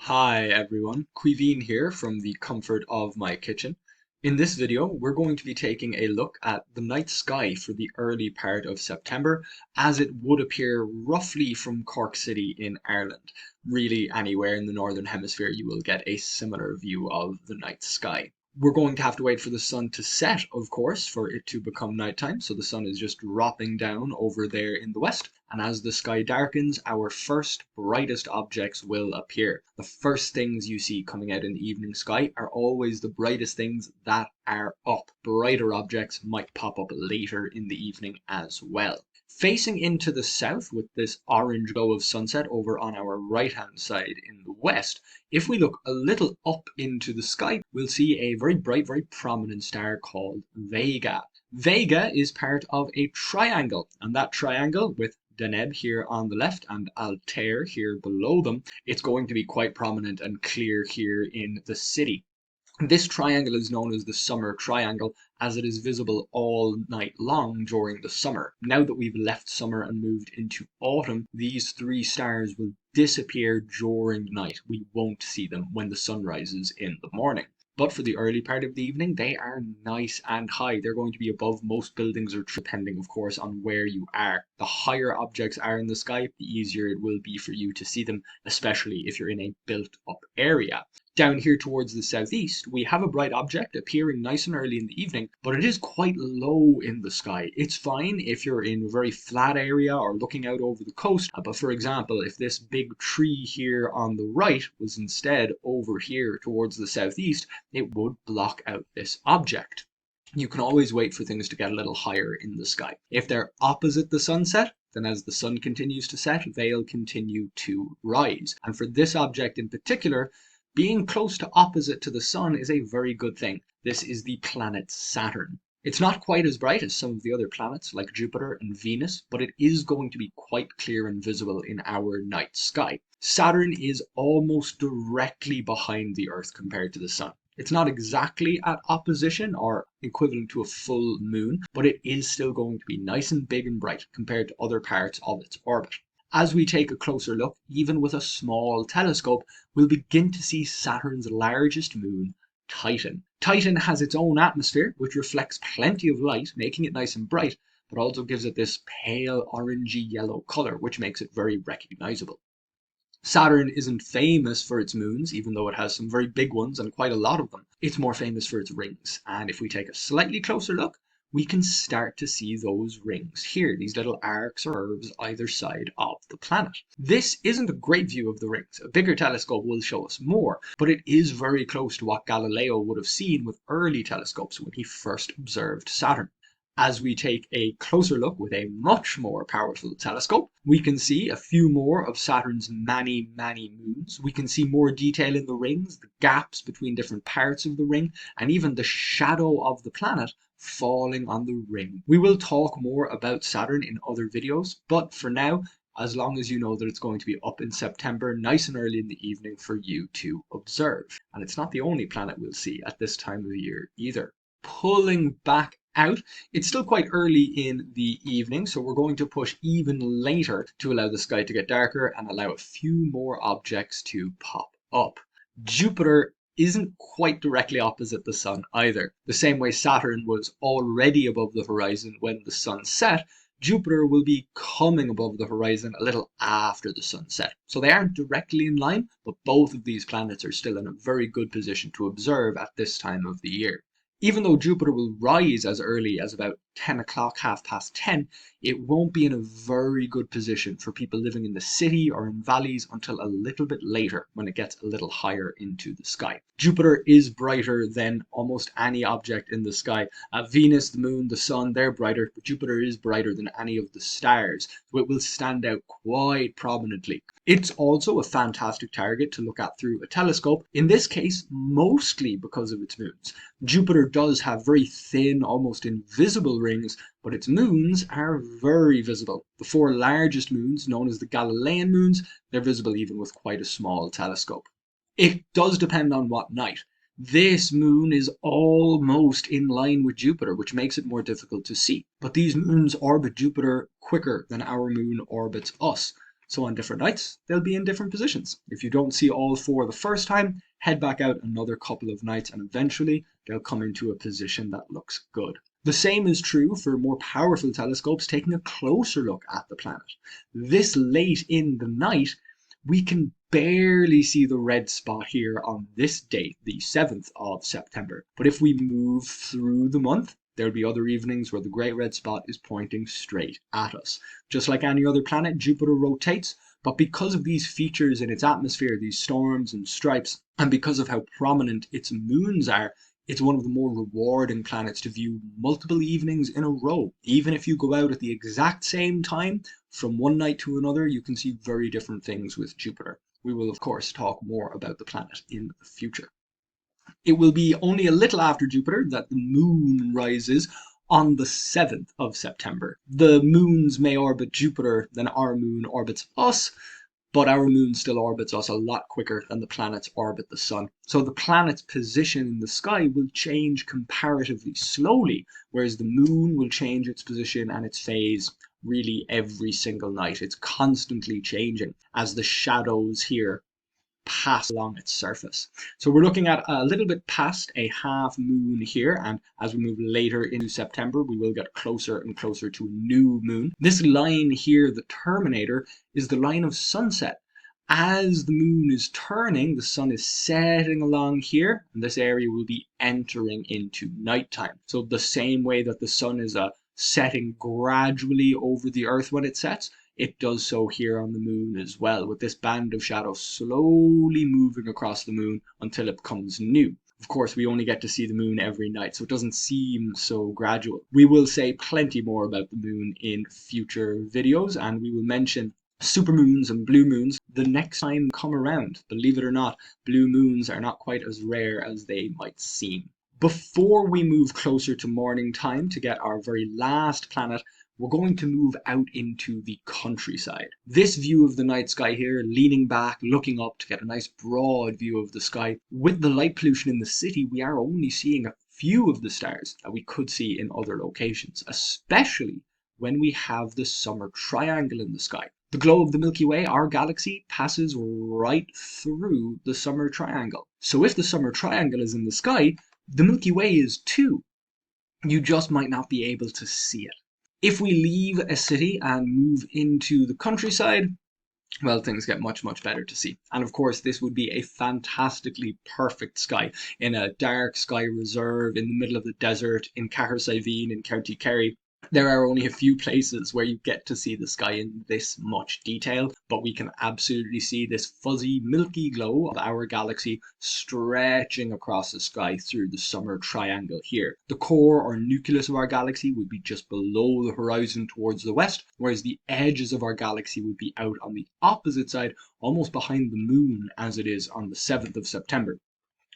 Hi everyone, Quiveen here from the comfort of my kitchen. In this video, we're going to be taking a look at the night sky for the early part of September, as it would appear roughly from Cork City in Ireland. Really, anywhere in the Northern Hemisphere, you will get a similar view of the night sky. We're going to have to wait for the sun to set, of course, for it to become nighttime. So the sun is just dropping down over there in the west. And as the sky darkens, our first brightest objects will appear. The first things you see coming out in the evening sky are always the brightest things that are up. Brighter objects might pop up later in the evening as well. Facing into the south with this orange glow of sunset over on our right hand side in the west, if we look a little up into the sky, we'll see a very bright, very prominent star called Vega. Vega is part of a triangle, and that triangle with Deneb here on the left and Altair here below them, it's going to be quite prominent and clear here in the city. This triangle is known as the summer triangle, as it is visible all night long during the summer. Now that we've left summer and moved into autumn, these three stars will disappear during night. We won't see them when the sun rises in the morning. But for the early part of the evening, they are nice and high. They're going to be above most buildings or trees, depending, of course, on where you are. The higher objects are in the sky, the easier it will be for you to see them, especially if you're in a built-up area. Down here towards the southeast, we have a bright object appearing nice and early in the evening, but it is quite low in the sky. It's fine if you're in a very flat area or looking out over the coast, but for example, if this big tree here on the right was instead over here towards the southeast, it would block out this object. You can always wait for things to get a little higher in the sky. If they're opposite the sunset, then as the sun continues to set, they'll continue to rise. And for this object in particular, being close to opposite to the sun is a very good thing. This is the planet Saturn. It's not quite as bright as some of the other planets like Jupiter and Venus, but it is going to be quite clear and visible in our night sky. Saturn is almost directly behind the Earth compared to the sun. It's not exactly at opposition or equivalent to a full moon, but it is still going to be nice and big and bright compared to other parts of its orbit. As we take a closer look, even with a small telescope, we'll begin to see Saturn's largest moon, Titan. Titan has its own atmosphere, which reflects plenty of light, making it nice and bright, but also gives it this pale orangey yellow color, which makes it very recognizable. Saturn isn't famous for its moons, even though it has some very big ones and quite a lot of them. It's more famous for its rings, and if we take a slightly closer look, we can start to see those rings here, these little arcs or curves either side of the planet. This isn't a great view of the rings. A bigger telescope will show us more, but it is very close to what Galileo would have seen with early telescopes when he first observed Saturn. As we take a closer look with a much more powerful telescope, we can see a few more of Saturn's many moons. We can see more detail in the rings, the gaps between different parts of the ring, and even the shadow of the planet falling on the ring. We will talk more about Saturn in other videos, but for now, as long as you know that it's going to be up in September, nice and early in the evening for you to observe. And it's not the only planet we'll see at this time of year either. Pulling back out, it's still quite early in the evening, so we're going to push even later to allow the sky to get darker and allow a few more objects to pop up. Jupiter isn't quite directly opposite the sun either. The same way Saturn was already above the horizon when the sun set, Jupiter will be coming above the horizon a little after the sunset. So they aren't directly in line, but both of these planets are still in a very good position to observe at this time of the year. Even though Jupiter will rise as early as about 10 o'clock, 10:30, it won't be in a very good position for people living in the city or in valleys until a little bit later when it gets a little higher into the sky. Jupiter is brighter than almost any object in the sky. Venus, the moon, the sun, they're brighter, but Jupiter is brighter than any of the stars, so it will stand out quite prominently. It's also a fantastic target to look at through a telescope, in this case mostly because of its moons. Jupiter does have very thin, almost invisible rings, but its moons are very visible. The four largest moons, known as the Galilean moons, they're visible even with quite a small telescope. It does depend on what night. This moon is almost in line with Jupiter, which makes it more difficult to see. But these moons orbit Jupiter quicker than our moon orbits us. So on different nights, they'll be in different positions. If you don't see all four the first time, head back out another couple of nights and eventually they'll come into a position that looks good. The same is true for more powerful telescopes taking a closer look at the planet. This late in the night, we can barely see the red spot here on this date, the 7th of September. But if we move through the month, there'll be other evenings where the great red spot is pointing straight at us. Just like any other planet, Jupiter rotates, but because of these features in its atmosphere, these storms and stripes, and because of how prominent its moons are, it's one of the more rewarding planets to view multiple evenings in a row. Even if you go out at the exact same time, from one night to another, you can see very different things with Jupiter. We will, of course, talk more about the planet in the future. It will be only a little after Jupiter that the moon rises on the 7th of September. The moons may orbit Jupiter than our moon orbits us, but our moon still orbits us a lot quicker than the planets orbit the sun. So the planet's position in the sky will change comparatively slowly, whereas the moon will change its position and its phase really every single night. It's constantly changing as the shadows here pass along its surface. So we're looking at a little bit past a half moon here, and as we move later into September, we will get closer and closer to a new moon. This line here, the terminator, is the line of sunset. As the moon is turning, the sun is setting along here, and this area will be entering into nighttime. So the same way that the sun is setting gradually over the earth when it sets, it does so here on the moon as well, with this band of shadow slowly moving across the moon until it becomes new. Of course, we only get to see the moon every night, so it doesn't seem so gradual. We will say plenty more about the moon in future videos, and we will mention supermoons and blue moons the next time they come around. Believe it or not, blue moons are not quite as rare as they might seem. Before we move closer to morning time to get our very last planet, we're going to move out into the countryside. This view of the night sky here, leaning back, looking up to get a nice broad view of the sky. With the light pollution in the city, we are only seeing a few of the stars that we could see in other locations, especially when we have the summer triangle in the sky. The glow of the Milky Way, our galaxy, passes right through the summer triangle. So if the summer triangle is in the sky, the Milky Way is too. You just might not be able to see it. If we leave a city and move into the countryside, well, things get much, much better to see. And of course, this would be a fantastically perfect sky in a dark sky reserve in the middle of the desert in Cahersiveen in County Kerry. There are only a few places where you get to see the sky in this much detail, but we can absolutely see this fuzzy, milky glow of our galaxy stretching across the sky through the summer triangle here. The core or nucleus of our galaxy would be just below the horizon towards the west, whereas the edges of our galaxy would be out on the opposite side, almost behind the moon as it is on the 7th of September.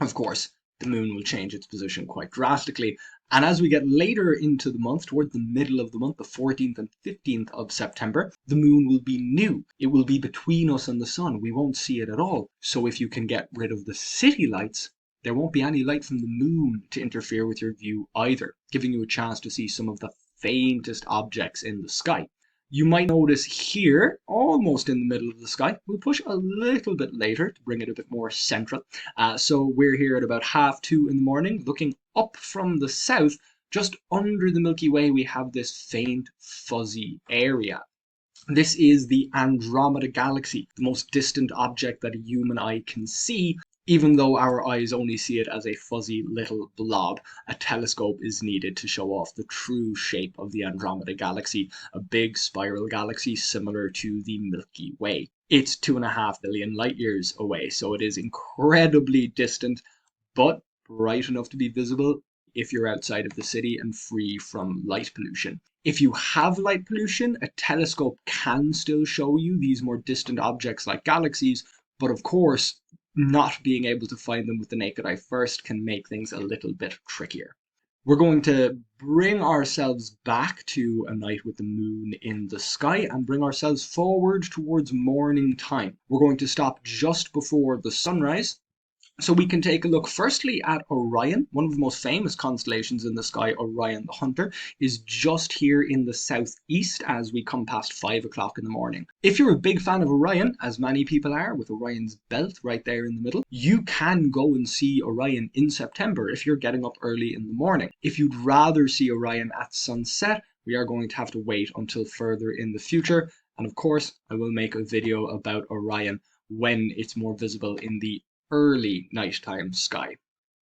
Of course, the moon will change its position quite drastically. And as we get later into the month, toward the middle of the month, the 14th and 15th of September, the moon will be new. It will be between us and the sun. We won't see it at all. So if you can get rid of the city lights, there won't be any light from the moon to interfere with your view either, giving you a chance to see some of the faintest objects in the sky. You might notice here, almost in the middle of the sky, we'll push a little bit later to bring it a bit more central. So we're here at about 2:30 in the morning, looking up from the south, just under the Milky Way, we have this faint, fuzzy area. This is the Andromeda Galaxy, the most distant object that a human eye can see. Even though our eyes only see it as a fuzzy little blob, a telescope is needed to show off the true shape of the Andromeda Galaxy, a big spiral galaxy similar to the Milky Way. It's 2.5 billion light years away, so it is incredibly distant, but bright enough to be visible if you're outside of the city and free from light pollution. If you have light pollution, a telescope can still show you these more distant objects like galaxies, but of course, not being able to find them with the naked eye first can make things a little bit trickier. We're going to bring ourselves back to a night with the moon in the sky and bring ourselves forward towards morning time. We're going to stop just before the sunrise. So we can take a look firstly at Orion, one of the most famous constellations in the sky. Orion the Hunter is just here in the southeast as we come past 5 o'clock in the morning. If you're a big fan of Orion, as many people are, with Orion's belt right there in the middle, you can go and see Orion in September if you're getting up early in the morning. If you'd rather see Orion at sunset, we are going to have to wait until further in the future. And of course, I will make a video about Orion when it's more visible in the early nighttime sky.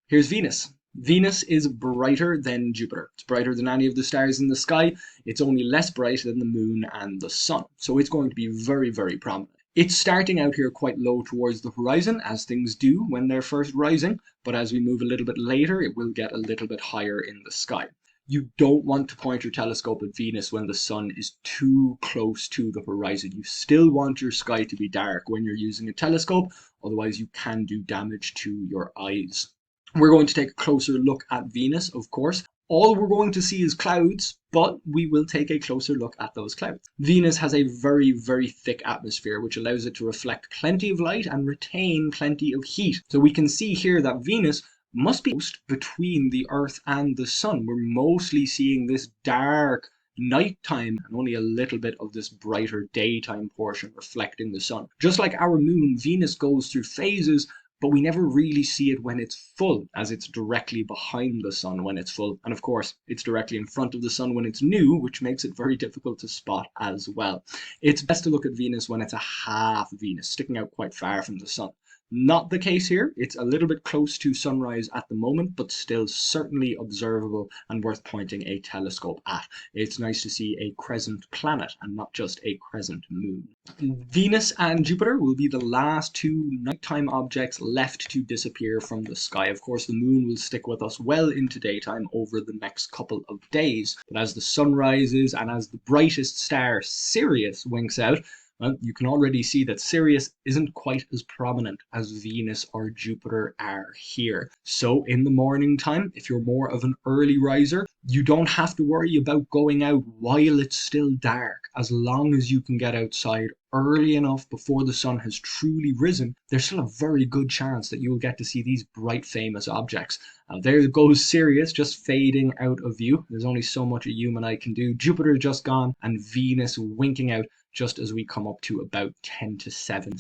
Here's Venus. Venus is brighter than Jupiter. It's brighter than any of the stars in the sky. It's only less bright than the moon and the sun. So it's going to be very, very prominent. It's starting out here quite low towards the horizon, as things do when they're first rising, but as we move a little bit later, it will get a little bit higher in the sky. You don't want to point your telescope at Venus when the sun is too close to the horizon. You still want your sky to be dark when you're using a telescope, otherwise you can do damage to your eyes. We're going to take a closer look at Venus, of course. All we're going to see is clouds, but we will take a closer look at those clouds. Venus has a very, very thick atmosphere, which allows it to reflect plenty of light and retain plenty of heat. So we can see here that Venus must be between the Earth and the Sun. We're mostly seeing this dark nighttime and only a little bit of this brighter daytime portion reflecting the sun. Just like our moon, Venus goes through phases, but we never really see it when it's full, as it's directly behind the sun when it's full. And of course, it's directly in front of the sun when it's new, which makes it very difficult to spot as well. It's best to look at Venus when it's a half Venus, sticking out quite far from the sun. Not the case here. It's a little bit close to sunrise at the moment, but still certainly observable and worth pointing a telescope at. It's nice to see a crescent planet and not just a crescent moon. Venus and Jupiter will be the last two nighttime objects left to disappear from the sky. Of course, the moon will stick with us well into daytime over the next couple of days. But as the sun rises and as the brightest star, Sirius, winks out, well, you can already see that Sirius isn't quite as prominent as Venus or Jupiter are here. So in the morning time, if you're more of an early riser, you don't have to worry about going out while it's still dark. As long as you can get outside early enough before the sun has truly risen, there's still a very good chance that you will get to see these bright, famous objects. There goes Sirius just fading out of view. There's only so much a human eye can do. Jupiter just gone, and Venus winking out just as we come up to about 10 to 7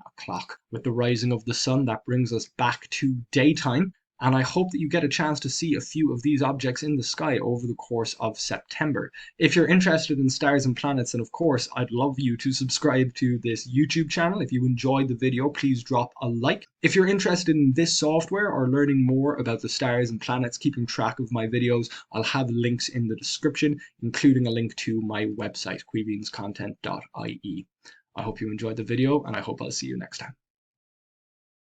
o'clock. With the rising of the sun, that brings us back to daytime. And I hope that you get a chance to see a few of these objects in the sky over the course of September. If you're interested in stars and planets, then of course, I'd love you to subscribe to this YouTube channel. If you enjoyed the video, please drop a like. If you're interested in this software or learning more about the stars and planets, keeping track of my videos, I'll have links in the description, including a link to my website, queebeanscontent.ie. I hope you enjoyed the video, and I hope I'll see you next time.